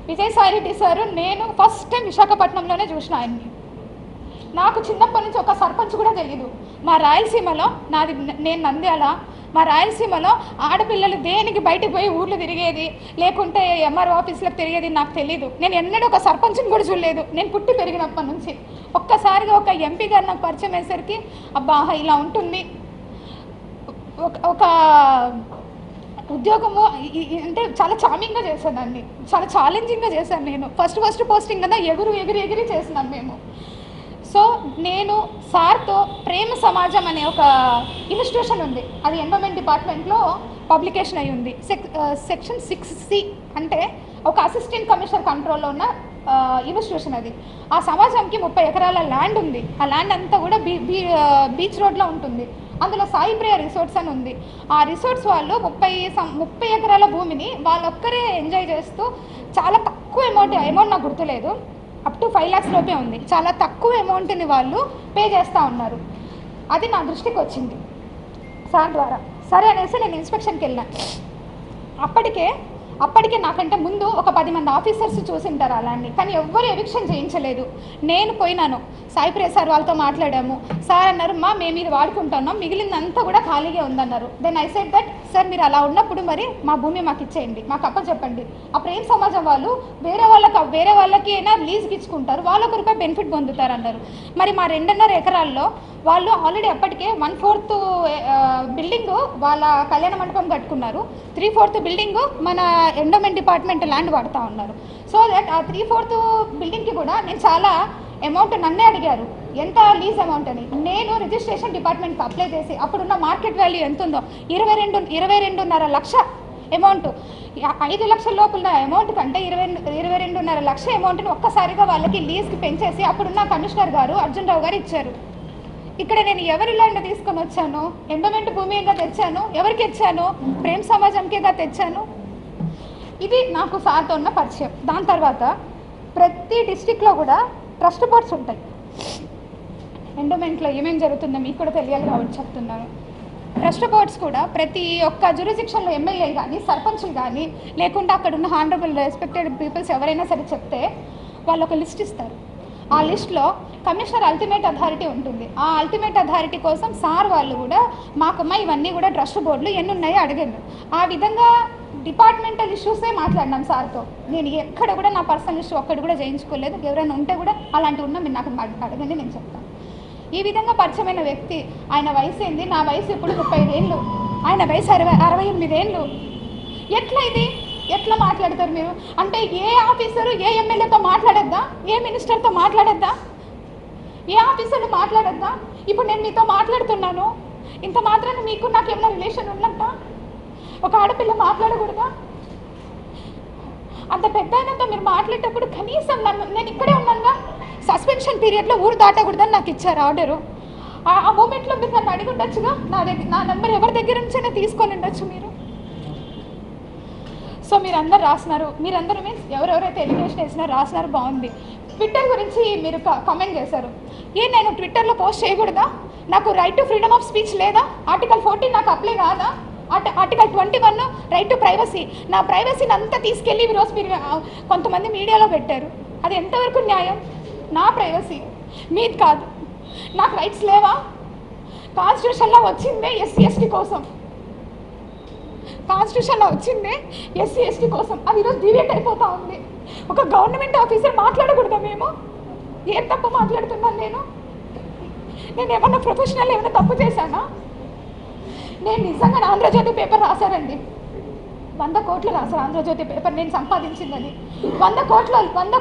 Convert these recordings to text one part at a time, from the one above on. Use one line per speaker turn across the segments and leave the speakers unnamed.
Vijayasai Reddy sir నేను first time విశాఖపట్నంలోనే చూసిన ఆయన్ని. నాకు చిన్నప్పటి నుంచి ఒక సర్పంచ్ కూడా తెలియదు. మా రాయలసీమలో నేను నంద్యాల, మా రాయలసీమలో ఆడపిల్లలు దేనికి బయటకు పోయి ఊర్లు తిరిగేది లేకుంటే ఎంఆర్ఓ ఆఫీసులకు తిరిగేది నాకు తెలీదు. నేను ఎన్నడూ ఒక సర్పంచ్ని కూడా చూడలేదు నేను పుట్టి పెరిగినప్పటి నుంచి. ఒక్కసారిగా ఒక ఎంపీ గారు నాకు పరిచయం అయ్యేసరికి అబ్బా ఇలా ఉంటుంది ఒక ఉద్యోగము అంటే చాలా చామింగ్గా చేశాను దాన్ని, చాలా ఛాలెంజింగ్గా చేశాను. నేను ఫస్ట్ పోస్టింగ్ కదా ఎగిరి చేసినాను మేము. సో నేను సార్తో ప్రేమ సమాజం అనే ఒక ఇన్స్టిట్యూషన్ ఉంది, అది ఎండోమెంట్ డిపార్ట్మెంట్లో పబ్లికేషన్ అయి ఉంది. సెక్షన్ 6C అంటే ఒక అసిస్టెంట్ కమిషనర్ కంట్రోల్లో ఉన్న ఇన్స్టిట్యూషన్ అది. ఆ సమాజంకి 30 ఎకరాల ల్యాండ్ ఉంది. ఆ ల్యాండ్ అంతా కూడా బీచ్ రోడ్లో ఉంటుంది. అందులో సాయి ప్రియ రిసార్ట్స్ అని ఉంది. ఆ రిసార్ట్స్ వాళ్ళు 30 ఎకరాల భూమిని వాళ్ళొక్కరే ఎంజాయ్ చేస్తూ చాలా తక్కువ అమౌంట్ నాకు గుర్తులేదు, అప్ టు 5 lakhs లోపే ఉంది. చాలా తక్కువ అమౌంట్ని వాళ్ళు పే చేస్తూ ఉన్నారు. అది నా దృష్టికి వచ్చింది సార్ ద్వారా. సరే అనేసి నేను ఇన్స్పెక్షన్కి వెళ్ళాను. అప్పటికే నాకంటే ముందు ఒక 10 మంది ఆఫీసర్స్ చూసింటారు అలాంటి, కానీ ఎవ్వరు ఎవిక్షన్ చేయించలేదు. నేను పోయినాను, సాయి ప్రియ సార్ వాళ్ళతో మాట్లాడాము. సార్ అన్నారు మేము ఇది వాడుకుంటున్నాం, మిగిలిందంతా కూడా ఖాళీగా ఉందన్నారు. Then I said that sir మీరు అలా ఉన్నప్పుడు మరి మా భూమి మాకు ఇచ్చేయండి, మాకు అప్పచెప్పండి. ఆ ప్రేమ సమాజం వాళ్ళు వేరే వాళ్ళకి అయినా లీజ్కి ఇచ్చుకుంటారు, వాళ్ళు ₹1 బెనిఫిట్ పొందుతారు అన్నారు. మరి మా 2.5 ఎకరాల్లో వాళ్ళు ఆల్రెడీ అప్పటికే 1/4 బిల్డింగ్ వాళ్ళ కళ్యాణ మండపం కట్టుకున్నారు, 3/4 బిల్డింగ్ మన ఎండోమెంట్ డిపార్ట్మెంట్ ల్యాండ్ వాడుతూ ఉన్నారు. సో దట్ ఆ 3/4 బిల్డింగ్కి కూడా నేను చాలా అమౌంట్ నన్నే అడిగారు ఎంత లీజ్ అమౌంట్ అని. నేను రిజిస్ట్రేషన్ డిపార్ట్మెంట్కి అప్లై చేసి అప్పుడున్న మార్కెట్ వాల్యూ ఎంత ఉందో 22.5 లక్ష అమౌంట్, 5 లక్షల లోపల అమౌంట్ కంటే 22.5 లక్ష అమౌంట్ని ఒక్కసారిగా వాళ్ళకి లీజ్కి పెంచేసి అప్పుడున్న కమిషనర్ గారు అర్జున్ రావు గారు ఇచ్చారు. ఇక్కడ నేను ఎవరి ల్యాండ్ తీసుకొని వచ్చాను? ఎండోమెంట్ భూమిగా తెచ్చాను. ఎవరికి ఇచ్చాను? ప్రేమ సమాజంకేగా తెచ్చాను. ఇది నాకు సార్తో ఉన్న పరిచయం. దాని తర్వాత ప్రతి డిస్టిక్లో కూడా ట్రస్ట్ బోర్డ్స్ ఉంటాయి. ఎండోమెంట్లో ఏమేమి జరుగుతుందో మీకు కూడా తెలియాలి కాబట్టి చెప్తున్నాను. ట్రస్ట్ బోర్డ్స్ కూడా ప్రతి ఒక్క జ్యూరిస్డిక్షన్లో ఎమ్మెల్యే కానీ సర్పంచ్లు కానీ లేకుంటే అక్కడ ఉన్న హానరబుల్ రెస్పెక్టెడ్ పీపుల్స్ ఎవరైనా సరే చెప్తే వాళ్ళు ఒక లిస్ట్ ఇస్తారు. ఆ లిస్ట్లో కమిషనర్ అల్టిమేట్ అథారిటీ ఉంటుంది. ఆ అల్టిమేట్ అథారిటీ కోసం సార్ వాళ్ళు కూడా మాకమ్మ ఇవన్నీ కూడా ట్రస్ట్ బోర్డులు ఎన్ని ఉన్నాయో అడిగాను. ఆ విధంగా డిపార్ట్మెంటల్ ఇష్యూసే మాట్లాడినాం సార్తో. నేను ఎక్కడ కూడా నా పర్సనల్ ఇష్యూ ఒక్కటి కూడా చేయించుకోలేదు. ఎవరైనా ఉంటే కూడా అలాంటివి ఉన్నా మీరు నాకు అడగండి, నేను చెప్తాను. ఈ విధంగా పరిచయమైన వ్యక్తి, ఆయన వయసు ఏంది, నా వయసు ఇప్పుడు 35 ఏళ్ళు, ఆయన వయసు 68 ఏళ్ళు. ఎట్లా ఇది ఎట్లా మాట్లాడతారు మీరు? అంటే ఏ ఆఫీసరు ఏ ఎమ్మెల్యేతో మాట్లాడద్దా? ఏ మినిస్టర్తో మాట్లాడద్దా? ఏ ఆఫీసర్లు మాట్లాడద్దా? ఇప్పుడు నేను మీతో మాట్లాడుతున్నాను, ఇంత మాత్రాన మీకు నాకు ఏమైనా రిలేషన్ ఉన్నట్టా? ఒక ఆడపిల్ల మాట్లాడకూడదా? అంత పెద్ద ఆయనతో మీరు మాట్లాడేటప్పుడు కనీసం నేను ఇక్కడే ఉన్నానుగా, సస్పెన్షన్ పీరియడ్లో ఊరు దాటకూడదని నాకు ఇచ్చారు ఆర్డరు. ఆ మూమెంట్లో మీరు నన్ను అడిగి ఉండొచ్చుగా, నా నెంబర్ ఎవరి దగ్గర నుంచైనా తీసుకొని ఉండొచ్చు మీరు. సో మీరందరూ రాసినారు, మీరందరూ మీన్స్ ఎవరెవరైతే ఎలిగేషన్ వేసినారో రాసినారు, బాగుంది. ట్విట్టర్ గురించి మీరు కామెంట్ చేశారు. నేను ట్విట్టర్లో పోస్ట్ చేయకూడదా? నాకు right to freedom of speech లేదా? ఆర్టికల్ 14 నాకు అప్లై కాదా? Article 21 right to privacy. నా ప్రైవసీని అంతా తీసుకెళ్ళి ఈరోజు మీరు కొంతమంది మీడియాలో పెట్టారు. అది ఎంతవరకు న్యాయం? నా ప్రైవసీ మీది కాదు. నాకు రైట్స్ లేవా? కాన్స్టిట్యూషన్లో వచ్చిందే SC/ST కోసం, కాన్స్టిట్యూషన్లో వచ్చిందే SC/ST కోసం. అది ఈరోజు డివేట్ అయిపోతూ ఉంది. ఒక గవర్నమెంట్ ఆఫీసర్ మాట్లాడకూడదా? మేము ఏం తప్పు మాట్లాడుతున్నాను? నేను ఏమన్నా ప్రొఫెషనల్ ఏమైనా తప్పు చేశానా? నేను నిజంగా ఆంధ్రజ్యోతి పేపర్ రాశారండి, 100 కోట్లు రాశారు ఆంధ్రజ్యోతి పేపర్, నేను సంపాదించిందని 100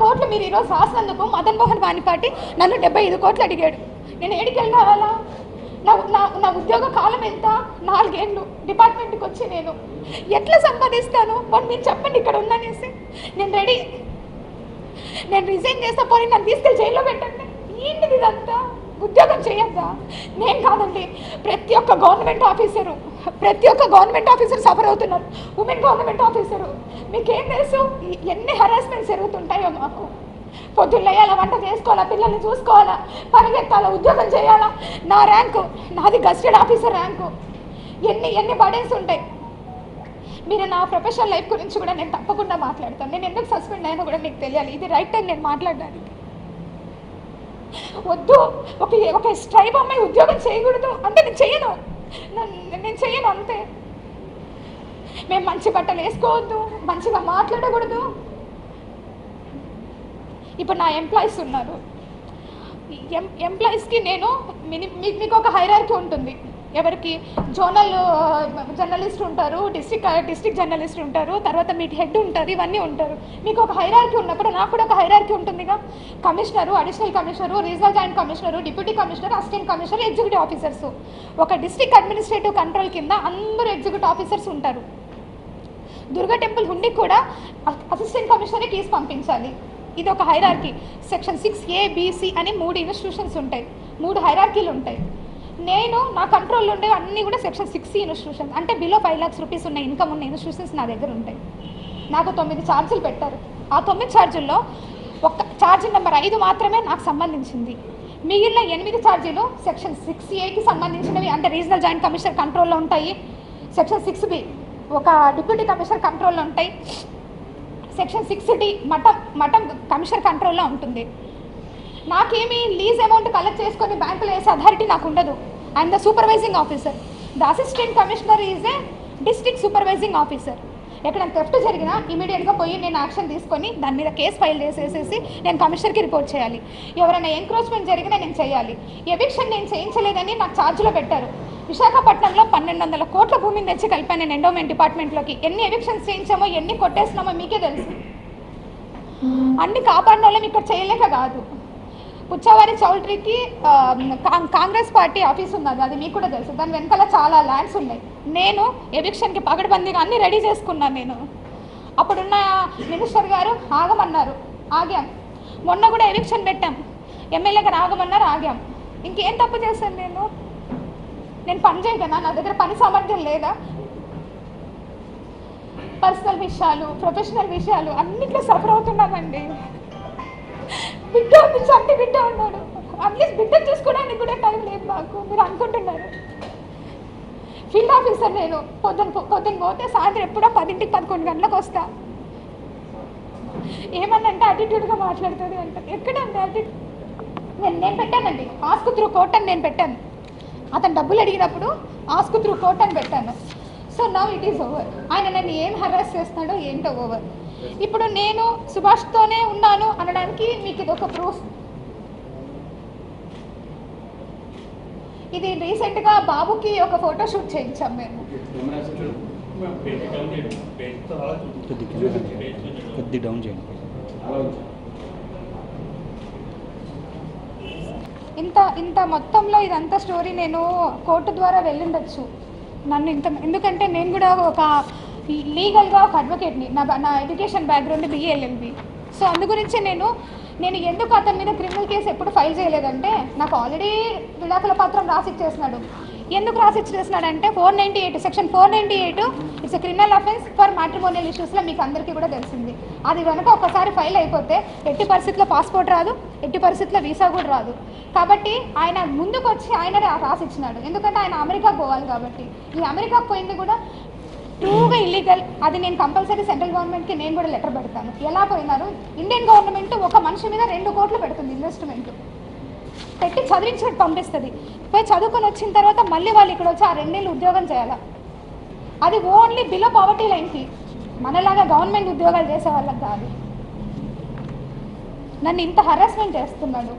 కోట్లు మీరు ఈరోజు రాసినందుకు మదన్ మోహన్ వాణిపాటి నన్ను 75 కోట్లు అడిగాడు. నేను ఏడికి వెళ్ళాలా? నా ఉద్యోగ కాలం ఎంత? 4 ఏళ్ళు డిపార్ట్మెంట్కి వచ్చి నేను ఎట్లా సంపాదిస్తాను? మీరు చెప్పండి ఇక్కడ ఉందనేసి. నేను రెడీ, నేను రిజైన్ చేస్తా, పోనీ నన్ను తీసుకెళ్ళి జైల్లో పెట్టండి. ఏంటిది ఇదంతా? ఉద్యోగం చేయొద్దా? నేను కాదండి, ప్రతి ఒక్క గవర్నమెంట్ ఆఫీసర్ సఫర్ అవుతున్నారు. ఉమెన్ గవర్నమెంట్ ఆఫీసరు, మీకేం తెలుసు ఎన్ని హరాస్మెంట్స్ జరుగుతుంటాయో మాకు. పొద్దున్న లేయాలా, వంట చేసుకోవాలా, పిల్లల్ని చూసుకోవాలా, పరిగెత్తాలా, ఉద్యోగం చేయాలా. నా ర్యాంకు, నాది గస్టెడ్ ఆఫీసర్ ర్యాంకు. ఎన్ని బర్డెన్స్ ఉంటాయి. మీరు నా ప్రొఫెషనల్ లైఫ్ గురించి కూడా నేను తప్పకుండా మాట్లాడతాను. నేను ఎందుకు సస్పెండ్ అయినా కూడా మీకు తెలియాలి. ఇది రైట్ టైం నేను మాట్లాడడానికి. వద్దు, ఒక స్ట్రైప్ అమ్మాయి ఉద్యోగం చేయకూడదు అంటే నేను చెయ్యను అంతే. మేము మంచి బట్టలు వేసుకోవద్దు, మంచిగా మాట్లాడకూడదు. ఇప్పుడు నా ఎంప్లాయీస్ ఉన్నారు. ఎంప్లాయీస్కి నేను మీకు ఒక హైరార్కీ ఉంటుంది. ఎవరికి జోనల్ జర్నలిస్ట్ ఉంటారు, డిస్ట్రిక్ట్ జర్నలిస్ట్ ఉంటారు, తర్వాత మీ హెడ్ ఉంటారు, ఇవన్నీ ఉంటారు. మీకు ఒక హైరార్కీ ఉన్నప్పుడు నాకు కూడా ఒక హైరార్కీ ఉంటుందిగా. Commissioner, additional commissioner, regional joint commissioner, deputy commissioner, assistant commissioner, executive officers. ఒక డిస్ట్రిక్ట్ అడ్మినిస్ట్రేటివ్ కంట్రోల్ కింద అందరూ ఎగ్జిక్యూటివ్ ఆఫీసర్స్ ఉంటారు. దుర్గా టెంపుల్ హుండీకి కూడా అసిస్టెంట్ కమిషనరే కీస్ పంపించాలి. ఇది ఒక hierarchy. Section 6A, B, C అని 3 ఇన్స్టిట్యూషన్స్ ఉంటాయి, 3 హైరార్కీలు ఉంటాయి. నేను నా కంట్రోల్లో ఉండే అన్నీ కూడా సెక్షన్ 6C ఇన్స్టిట్యూషన్స్, అంటే బిలో 5 lakhs రూపీస్ ఉన్న ఇన్కమ్ ఉన్న ఇన్స్టిట్యూషన్స్ నా దగ్గర ఉంటాయి. నాకు 9 ఛార్జీలు పెట్టారు. ఆ 9 ఛార్జీల్లో ఒక ఛార్జీ నెంబర్ 5 మాత్రమే నాకు సంబంధించింది. మిగిలిన 8 ఛార్జీలు సెక్షన్ 6Aకి సంబంధించినవి, అంటే రీజనల్ జాయింట్ కమిషనర్ కంట్రోల్లో ఉంటాయి. సెక్షన్ 6B ఒక డిప్యూటీ కమిషనర్ కంట్రోల్లో ఉంటాయి. సెక్షన్ 6D మఠం కమిషనర్ కంట్రోల్లో ఉంటుంది. నాకేమీ లీజ్ అమౌంట్ కలెక్ట్ చేసుకొని బ్యాంకులో వేసే అథారిటీ నాకు ఉండదు. I'm the supervising officer. The assistant commissioner is a district supervising officer. ఎక్కడైనా థెఫ్ట్ జరిగినా ఇమీడియట్గా పోయి నేను యాక్షన్ తీసుకొని దాని మీద కేసు ఫైల్ చేసేసి నేను కమిషనర్కి రిపోర్ట్ చేయాలి. ఎవరైనా ఎంక్రోచ్మెంట్ జరిగినా నేను చేయాలి. ఎవిక్షన్ నేను చేయించలేదని నాకు ఛార్జ్లో పెట్టారు. విశాఖపట్నంలో 1200 కోట్ల భూమిని తెచ్చి కలిపాను నేను ఎండోమెంట్ డిపార్ట్మెంట్లోకి. ఎన్ని ఎవిక్షన్స్ చేయించామో, ఎన్ని కొట్టేసినామో మీకే తెలుసు. అన్ని కాపాడిన వాళ్ళం ఇక్కడ చేయలేక కాదు. పుచ్చవారి చౌల్ట్రీకి కాంగ్రెస్ పార్టీ ఆఫీస్ ఉన్నది, అది మీకు కూడా తెలుసు. దాని వెనకాల చాలా ల్యాండ్స్ ఉన్నాయి. నేను ఎవిక్షన్కి పగడబందీగా అన్నీ రెడీ చేసుకున్నాను. నేను అప్పుడున్న మినిస్టర్ గారు ఆగమన్నారు, ఆగాం. మొన్న కూడా ఎవిక్షన్ పెట్టాం, ఎమ్మెల్యే గారు ఆగమన్నారు, ఆగాం. ఇంకేం తప్పు చేశాను నేను పని చేయగలనా? నా దగ్గర పని సామర్థ్యం లేదా? పర్సనల్ విషయాలు, ప్రొఫెషనల్ విషయాలు అన్నిట్లో సఫర్ అవుతున్నామండి. బిడ్డ ఉంది, చంటి బిడ్డ ఉన్నాడు. అట్లీస్ట్ బిడ్డ చూసుకోవడానికి కూడా టైం లేదు మాకు. మీరు అనుకుంటున్నారు. ఫీల్డ్ ఆఫీసర్ నేను. పొద్దున్న పోతే సాయంత్రం ఎప్పుడో 10ంటికి 11 గంటలకు వస్తా. ఏమన్నంటే యాటిట్యూడ్గా మాట్లాడుతుంది అంటారు. ఎక్కడండి యాటిట్యూడ్? నేను పెట్టానండి ఆస్క్ త్రూ కోర్ట్ అని నేను పెట్టాను. అతను డబ్బులు అడిగినప్పుడు ఆస్క్ త్రూ కోర్ట్ అని పెట్టాను. So now it is over. ఆయన నన్ను ఏం హరాస్ చేస్తున్నాడో ఏంటో ఓవర్. ఇప్పుడు నేను సుభాష్తోనే ఉన్నాను అనడానికి మీకు ఇది ఒక ప్రూఫ్. ఇది రీసెంట్గా బాబుకి ఒక ఫోటోషూట్ చేయించాం మేము. ఇంత మొత్తంలో ఇదంతా స్టోరీ నేను కోర్టు ద్వారా వెళ్ళుండొచ్చు. నన్ను ఎందుకంటే నేను కూడా ఒక లీగల్గా ఒక అడ్వకేట్ని. నా education background BA LLB. So అందు గురించి నేను ఎందుకు అతని మీద క్రిమినల్ కేసు ఎప్పుడు ఫైల్ చేయలేదంటే, నాకు ఆల్రెడీ విడాకుల పత్రం రాసిచ్చేసినాడు. ఎందుకు రాసిచ్చేసినాడంటే section 498 it's a criminal offence for matrimonial ఇష్యూస్లో మీకు అందరికీ కూడా తెలిసింది. అది కనుక ఒకసారి ఫైల్ అయిపోతే ఎట్టి పరిస్థితుల్లో పాస్పోర్ట్ రాదు, ఎట్టి పరిస్థితుల్లో వీసా కూడా రాదు. కాబట్టి ఆయన ముందుకు వచ్చి ఆయననే రాసిచ్చినాడు. ఎందుకంటే ఆయన అమెరికాకు పోవాలి కాబట్టి. ఈ అమెరికాకు పోయింది కూడా ట్రూగా ఇల్లీగల్. అది నేను కంపల్సరీ సెంట్రల్ గవర్నమెంట్కి నేను కూడా లెటర్ పెడతాను. ఎలా పోయినారు? ఇండియన్ గవర్నమెంట్ ఒక మనిషి మీద 2 కోట్లు పెడుతుంది ఇన్వెస్ట్మెంట్ పెట్టి చదివించినట్టు పంపిస్తుంది. పోయి చదువుకొని వచ్చిన తర్వాత మళ్ళీ వాళ్ళు ఇక్కడ వచ్చి ఆ 2 నెలలు ఉద్యోగం చేయాలి. అది ఓన్లీ బిలో పావర్టీ లైన్కి, మనలాగా గవర్నమెంట్ ఉద్యోగాలు చేసే వాళ్ళకి కాదు. నన్ను ఇంత హరాస్మెంట్ చేస్తున్నాడు.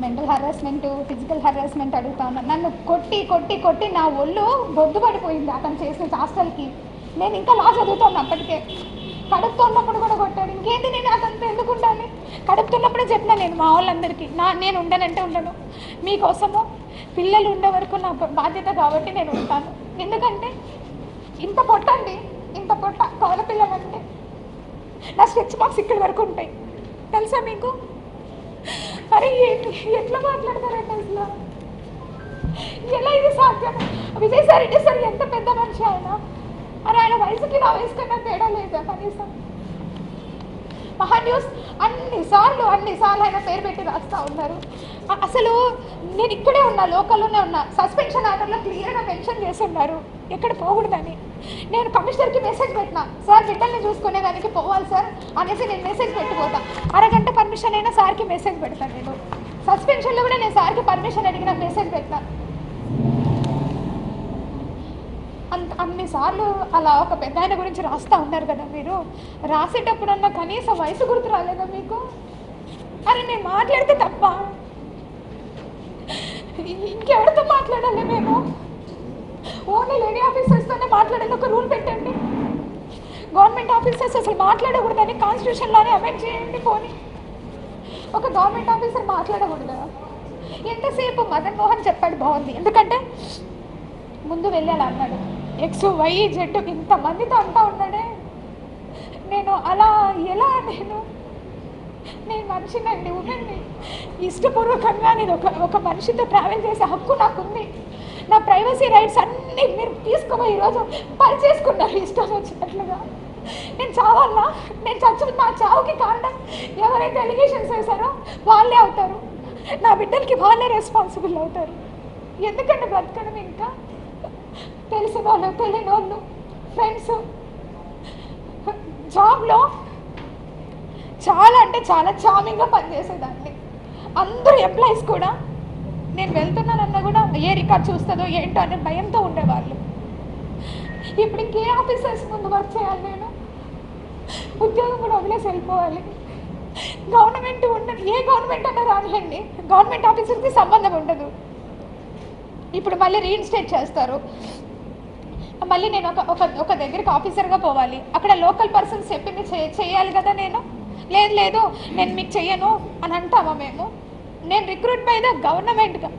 మెంటల్ హరాస్మెంట్, ఫిజికల్ హరాస్మెంట్ అడుగుతా ఉన్నాను. నన్ను కొట్టి నా ఒళ్ళు బొద్దు పడిపోయింది అతను చేసిన హాస్టల్కి. నేను ఇంకా లా చదువుతాను అప్పటికే. కడుపుతో ఉన్నప్పుడు కూడా కొట్టాడు. ఇంకేంటి నేను అతనితో ఎందుకు ఉండాలి? కడుపుతున్నప్పుడే చెప్పినా నేను మా వాళ్ళందరికీ, నేను ఉండనంటే ఉండను, మీకోసము పిల్లలు ఉండే వరకు నా బాధ్యత కాబట్టి నేను ఉంటాను. ఎందుకంటే ఇంత పొట్ట కవల పిల్లలంటే నా స్ట్రెచ్ మార్క్స్ ఇక్కడి వరకు ఉంటాయి తెలుసా మీకు? అరే ఎట్లా మాట్లాడతారంటే అసలు ఎలా ఇది సాధ్యం? విజయసాయి రెడ్డి సార్ ఎంత పెద్ద మనిషి ఆయన వయసుకి నా వయసు కన్నా తేడా లేదా కనీసం? మహాన్యూస్ అన్నిసార్లు ఆయన పేరు పెట్టి రాస్తూ ఉన్నారు. అసలు నేను ఇక్కడే ఉన్నా, లోకల్లోనే ఉన్నా. సస్పెన్షన్ ఆర్డర్లో క్లియర్గా మెన్షన్ చేసి ఉన్నారు. ఎక్కడ పోకూడదని. నేను కమిషనర్కి మెసేజ్ పెట్టినా, సార్ బిడ్డల్ని చూసుకునేదానికి పోవాలి సార్ అనేసి నేను మెసేజ్ పెట్టిపోతా. అరగంట పర్మిషన్ అయినా సార్కి మెసేజ్ పెడతాను. నేను సస్పెన్షన్లో కూడా నేను సార్కి పర్మిషన్ అడిగిన మెసేజ్ పెట్టినా. అన్నిసార్లు అలా ఒక పెద్ద ఆయన గురించి రాస్తూ ఉన్నారు కదా మీరు, రాసేటప్పుడన్నా కనీసం వయసు గుర్తు రాలేదా మీకు? అరే నేను మాట్లాడితే తప్ప ఇంకెవరితో మాట్లాడాలి? మేము ఓన్లీ లేడీ ఆఫీసర్స్తోనే మాట్లాడాలి. ఒక రూల్ పెట్టండి, గవర్నమెంట్ ఆఫీసర్స్ అసలు మాట్లాడకూడదని కాన్స్టిట్యూషన్లోనే అమెండ్ చేయండి. పోనీ ఒక గవర్నమెంట్ ఆఫీసర్ మాట్లాడకూడదా? ఎంతసేపు మదన్ మోహన్ చెప్పాడు బాగుంది, ఎందుకంటే ముందు వెళ్ళాలి అన్నాడు. ఎక్స్ వై జెడ్ ఇంతమందితో అంటా ఉన్నాడే. నేను అలా ఎలా నేను మనిషినండి, ఉండండి. ఇష్టపూర్వకంగా నేను ఒక మనిషితో ట్రావెల్ చేసే హక్కు నాకుంది. నా ప్రైవసీ రైట్స్ అన్నీ మీరు తీసుకుపోయి ఈరోజు పరిచేసుకున్నారు ఇష్టం వచ్చినట్లుగా. నేను చావాలా? నేను నా చావుకి కారణం ఎవరైతే ఎలిగేషన్స్ వేశారో వాళ్ళే అవుతారు. నా బిడ్డలకి వాళ్ళే రెస్పాన్సిబుల్ అవుతారు. ఎందుకంటే బ్రతకడం ఇంకా తెలిసిన వాళ్ళు, తెలియని వాళ్ళు, ఫ్రెండ్స్. జాబ్లో చాలా అంటే చాలా చామింగ్గా పనిచేసేదాన్ని. అందరూ ఎంప్లాయీస్ కూడా నేను వెళ్తున్నానన్నా కూడా ఏ రికార్డ్ చూస్తుందో ఏంటో అనే భయంతో ఉండేవాళ్ళు. ఇప్పుడు ఇంకే ఆఫీసర్స్ ముందు వర్క్ చేయాలి? నేను ఉద్యోగం కూడా వదిలేసి వెళ్ళిపోవాలి. గవర్నమెంట్ ఉండదు, ఏ గవర్నమెంట్ అన్నా రానియండి, గవర్నమెంట్ ఆఫీసర్కి సంబంధం ఉండదు. ఇప్పుడు మళ్ళీ రీఇన్స్టేట్ చేస్తారు. మళ్ళీ నేను ఒక దగ్గరికి ఆఫీసర్గా పోవాలి. అక్కడ లోకల్ పర్సన్స్ చెప్పింది చేయాలి కదా. లేదు నేను మీకు చెయ్యను అని అంటామా మేము? నేను రిక్రూట్ బై ద గవర్నమెంట్గా,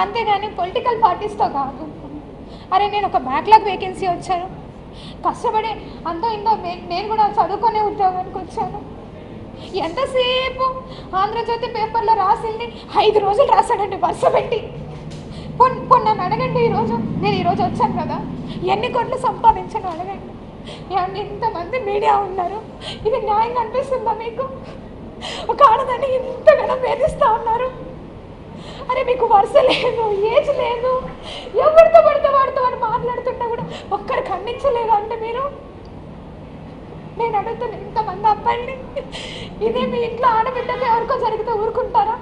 అంతేగాని పొలిటికల్ పార్టీస్తో కాదు. అరే నేను ఒక బ్యాక్లాగ్ వేకెన్సీ వచ్చాను, కష్టపడి అంతో ఇంతో నేను కూడా చదువుకునే ఉద్యోగానికి వచ్చాను. ఎంతసేపు ఆంధ్రజ్యోతి పేపర్లో రాసింది 5 రోజులు రాశాడండి వరుస పెట్టి. నన్ను అడగండి, నేను ఈరోజు వచ్చాను కదా, ఎన్ని కోట్లు సంపాదించాను అడగండి. ఇంతమంది మీడియా ఉన్నారు, ఇది న్యాయంగా అనిపిస్తుందా మీకు? ఒక ఆడదాన్ని ఇంతగానో వేధిస్తూ ఉన్నారు. అరే మీకు వరుస లేదు, ఏజ్ లేదు, ఎవరితో పడితే వాడితో వాడు మాట్లాడుతున్నా కూడా ఒక్కరు ఖండించలేదు అంటే మీరు? నేను అడుగుతాను, ఇంతమంది అబ్బాయిని ఇదే మీ ఇంట్లో ఆడబిడ్డకి ఎవరికో జరిగితే ఊరుకుంటారా?